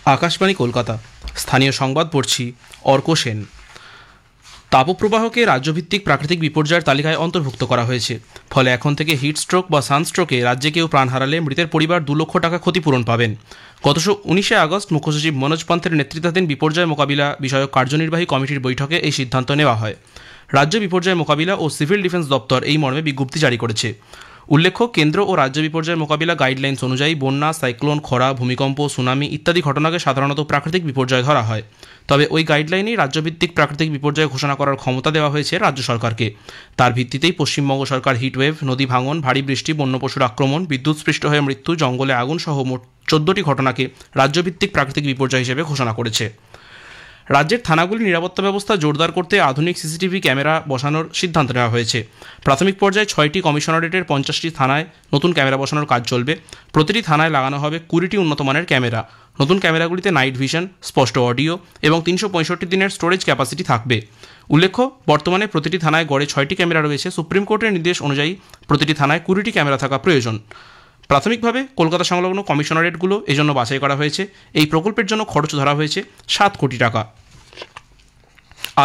আকাশবাণী কলকাতা। স্থানীয় সংবাদ পড়ছি অর্ক সেন। তাপপ্রবাহকে রাজ্যভিত্তিক প্রাকৃতিক বিপর্যয়ের তালিকায় অন্তর্ভুক্ত করা হয়েছে। ফলে এখন থেকে হিটস্ট্রোক বা সানস্ট্রোকে রাজ্যে কেউ প্রাণ হারালে মৃতের পরিবার 2 লক্ষ টাকা ক্ষতিপূরণ পাবেন। গত 19 আগস্ট মুখ্যসচিব মনোজ পন্থের নেতৃত্বাধীন বিপর্যয় মোকাবিলা বিষয়ক কার্যনির্বাহী কমিটির বৈঠকে এই সিদ্ধান্ত নেওয়া হয়। রাজ্য বিপর্যয় মোকাবিলা ও সিভিল ডিফেন্স দপ্তর এই মর্মে বিজ্ঞপ্তি জারি করেছে। উল্লেখ্য, কেন্দ্র ও রাজ্য বিপর্যয় মোকাবিলা গাইডলাইন্স অনুযায়ী বন্যা, সাইক্লোন, খরা, ভূমিকম্প, সুনামি ইত্যাদি ঘটনাকে সাধারণত প্রাকৃতিক বিপর্যয় ধরা হয়। তবে ওই গাইডলাইনেই রাজ্যভিত্তিক প্রাকৃতিক বিপর্যয় ঘোষণা করার ক্ষমতা দেওয়া হয়েছে রাজ্য সরকারকে। তার ভিত্তিতেই পশ্চিমবঙ্গ সরকার হিটওয়েভ, নদী ভাঙন, ভারী বৃষ্টি, বন্য পশুর আক্রমণ, বিদ্যুৎস্পৃষ্ট হয়ে মৃত্যু, জঙ্গলে আগুন সহ মোট 14টি ঘটনাকে রাজ্যভিত্তিক প্রাকৃতিক বিপর্যয় হিসেবে ঘোষণা করেছে। রাজ্যের থানাগুলির নিরাপত্তা ব্যবস্থা জোরদার করতে আধুনিক সিসিটিভি ক্যামেরা বসানোর সিদ্ধান্ত নেওয়া হয়েছে। প্রাথমিক পর্যায়ে 6টি কমিশনারেটের 50টি থানায় নতুন ক্যামেরা বসানোর কাজ চলবে। প্রতিটি থানায় লাগানো হবে 20টি উন্নত মানের ক্যামেরা। নতুন ক্যামেরাগুলিতে নাইট ভিশন, স্পষ্ট অডিও এবং 365 দিনের স্টোরেজ ক্যাপাসিটি থাকবে। উল্লেখ্য, বর্তমানে প্রতিটি থানায় গড়ে 6টি ক্যামেরা রয়েছে। সুপ্রিম কোর্টের নির্দেশ অনুযায়ী প্রতিটি থানায় 20টি ক্যামেরা থাকা প্রয়োজন। প্রাথমিকভাবে কলকাতা সংলগ্ন কমিশনারেটগুলো এজন্য বাছাই করা হয়েছে। এই প্রকল্পের জন্য খরচ ধরা হয়েছে 7 কোটি টাকা।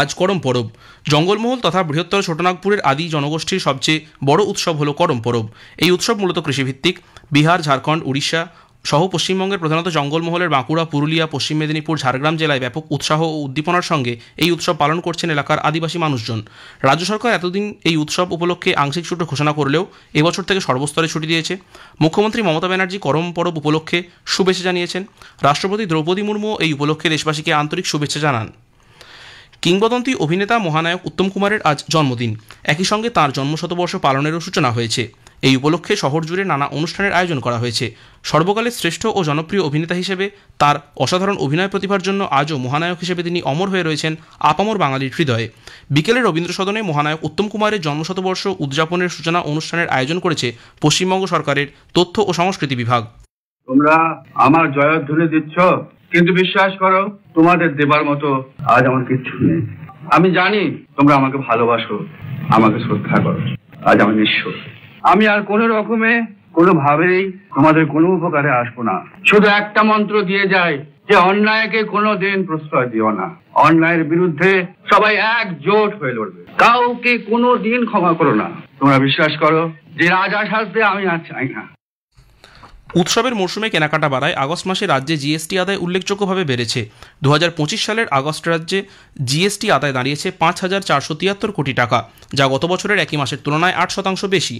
আজ করম পরব। জঙ্গলমহল তথা বৃহত্তর ছোটনাগপুরের আদি জনগোষ্ঠীর সবচেয়ে বড় উৎসব হল করম পরব। এই উৎসব মূলত কৃষিভিত্তিক। বিহার, ঝাড়খণ্ড, উড়িষ্যা সহ পশ্চিমবঙ্গের প্রধানত জঙ্গলমহলের বাঁকুড়া, পুরুলিয়া, পশ্চিম মেদিনীপুর, ঝাড়গ্রাম জেলায় ব্যাপক উৎসাহ ও উদ্দীপনার সঙ্গে এই উৎসব পালন করছেন এলাকার আদিবাসী মানুষজন। রাজ্য সরকার এতদিন এই উৎসব উপলক্ষে আংশিক ছুটি ঘোষণা করলেও এবছর থেকে সর্বস্তরে ছুটি দিয়েছে। মুখ্যমন্ত্রী মমতা ব্যানার্জি করম পরব উপলক্ষে শুভেচ্ছা জানিয়েছেন। রাষ্ট্রপতি দ্রৌপদী মুর্মু এই উপলক্ষে দেশবাসীকে আন্তরিক শুভেচ্ছা জানান। কিংবদন্তি অভিনেতা মহানায়ক উত্তম কুমারের আজ জন্মদিন। একই সঙ্গে তাঁর জন্মশতবর্ষ পালনেরও সূচনা হয়েছে। এই উপলক্ষে শহর জুড়ে নানা অনুষ্ঠানের আয়োজন করা হয়েছে। সর্বকালের শ্রেষ্ঠ ও জনপ্রিয় অভিনেতা হিসেবে তার অসাধারণ অভিনয় প্রতিভার জন্য আজও মহানায়ক হিসেবে তিনি অমর হয়ে রয়েছেন আপামর বাঙালির হৃদয়ে। বিকেলে রবীন্দ্র সদনে মহানায়ক উত্তম কুমারের জন্মশতবর্ষ উদযাপনের সূচনা অনুষ্ঠানের আয়োজন করেছে পশ্চিমবঙ্গ সরকারের তথ্য ও সংস্কৃতি বিভাগ। তোমরা আমার জয়ধ্বনি দিচ্ছ, কিন্তু বিশ্বাস করো, তোমাদের দেবার মতো আজ আমার কিচ্ছু নেই। আমি জানি তোমরা আমাকে ভালোবাসো, আমাকে শ্রদ্ধা করো। আজ আমি নিঃস্ব। আমি আর কোনো রকমে কোনোভাবেই তোমাদের কোনো উপকারে আসবো না। শুধু একটা মন্ত্র দিয়ে যাই যে অন্যায়কে কোনো দিন প্রশ্রয় দিও না। অন্যায়ের বিরুদ্ধে সবাই একজোট হয়ে লড়বে। কাউকে কোনো দিন ক্ষমা করো না। তোমরা বিশ্বাস করো যে রাজা সাজতে আমি আর চাই না। উৎসবের মরশুমে কেনাকাটা বাড়ায় আগস্ট মাসে রাজ্যে জিএসটি আদায় উল্লেখযোগ্যভাবে বেড়েছে। 2025 সালের আগস্ট রাজ্যে জিএসটি আদায় দাঁড়িয়েছে 5,473 কোটি টাকা, যা গত বছরের একই মাসের তুলনায় 8% বেশি।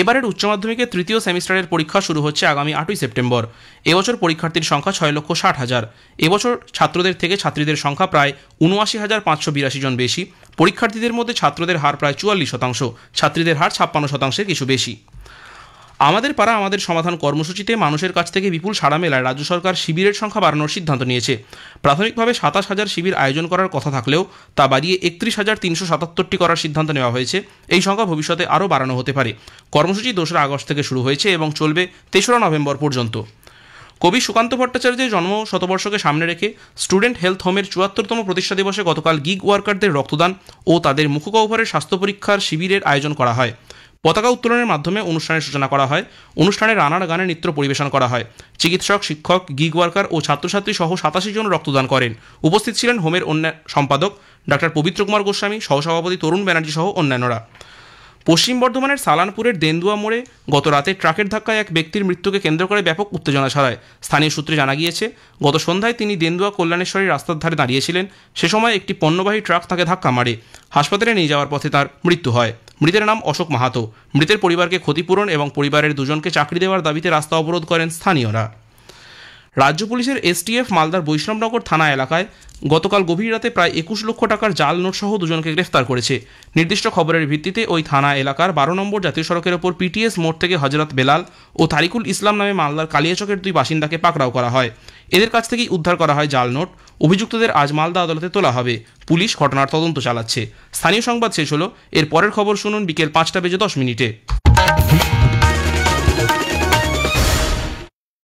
এবারের উচ্চ মাধ্যমিকের তৃতীয় সেমিস্টারের পরীক্ষা শুরু হচ্ছে আগামী 8ই সেপ্টেম্বর। এবছর পরীক্ষার্থীর সংখ্যা 6,60,000। এবছর ছাত্রদের থেকে ছাত্রীদের সংখ্যা প্রায় 79,582 জন বেশি। পরীক্ষার্থীদের মধ্যে ছাত্রদের হার প্রায় 44%, ছাত্রীদের হার 56%-এর কিছু বেশি। আমাদের পাড়া আমাদের সমাধান কর্মসূচিতে মানুষের কাছ থেকে বিপুল সাড়া মেলায় রাজ্য সরকার শিবিরের সংখ্যা বাড়ানোর সিদ্ধান্ত নিয়েছে। প্রাথমিকভাবে 27,000 শিবির আয়োজন করার কথা থাকলেও তা বাড়িয়ে 31,377টি করার সিদ্ধান্ত নেওয়া হয়েছে। এই সংখ্যা ভবিষ্যতে আরও বাড়ানো হতে পারে। কর্মসূচি 2রা আগস্ট থেকে শুরু হয়েছে এবং চলবে 3রা নভেম্বর পর্যন্ত। কবি সুকান্ত ভট্টাচার্যের জন্ম শতবর্ষকে সামনে রেখে স্টুডেন্ট হেলথ হোমের 74তম প্রতিষ্ঠা দিবসে গতকাল গিগ ওয়ার্কারদের রক্তদান ও তাদের মুখগহ্বরের স্বাস্থ্য পরীক্ষার শিবিরের আয়োজন করা হয়। পতাকা উত্তোলনের মাধ্যমে অনুষ্ঠানের সূচনা করা হয়। অনুষ্ঠানে রানার গানে নৃত্য পরিবেশন করা হয়। চিকিৎসক, শিক্ষক, গিগ ওয়ার্কার ও ছাত্রছাত্রী সহ 87 জন রক্তদান করেন। উপস্থিত ছিলেন হোমের সম্পাদক ডাক্তার পবিত্র কুমার গোস্বামী, সহসভাপতি তরুণ ব্যানার্জি সহ অন্যান্যরা। পশ্চিম বর্ধমানের সালানপুরের দেন্দুয়া মোড়ে গত রাতে ট্রাকের ধাক্কায় এক ব্যক্তির মৃত্যুকে কেন্দ্র করে ব্যাপক উত্তেজনা ছড়ায়। স্থানীয় সূত্রে জানা গিয়েছে, গত সন্ধ্যায় তিনি দেন্দুয়া কল্যাণেশ্বরী রাস্তার ধারে দাঁড়িয়েছিলেন। সে সময় একটি পণ্যবাহী ট্রাক তাকে ধাক্কা মারে। হাসপাতালে নিয়ে যাওয়ার পথে তার মৃত্যু হয়। মৃতের নাম অশোক মাহাতো। মৃতের পরিবারকে ক্ষতিপূরণ এবং পরিবারের 2 জনকে চাকরি দেওয়ার দাবিতে রাস্তা অবরোধ করেন স্থানীয়রা। রাজ্য পুলিশের এসটিএফ মালদার বৈষ্ণবনগর থানা এলাকায় গতকাল গভীর রাতে প্রায় 21 লক্ষ টাকার জাল নোট সহ 2 জনকে গ্রেফতার করেছে। নির্দিষ্ট খবরের ভিত্তিতে ওই থানা এলাকার 12 নম্বর জাতীয় সড়কের ওপর পিটিএস মোড় থেকে হজরত বেলাল ও তারিকুল ইসলাম নামে মালদার কালিয়াচকের 2 বাসিন্দাকে পাকড়াও করা হয়। এদের কাছ থেকেই উদ্ধার করা হয় জাল নোট। অভিযুক্তদের আজ মালদা আদালতে তোলা হবে। পুলিশ ঘটনার তদন্ত চালাচ্ছে। স্থানীয় সংবাদ শেষ হলো। এর পরের খবর শুনুন বিকেল 5টা বেজে 10 মিনিটে।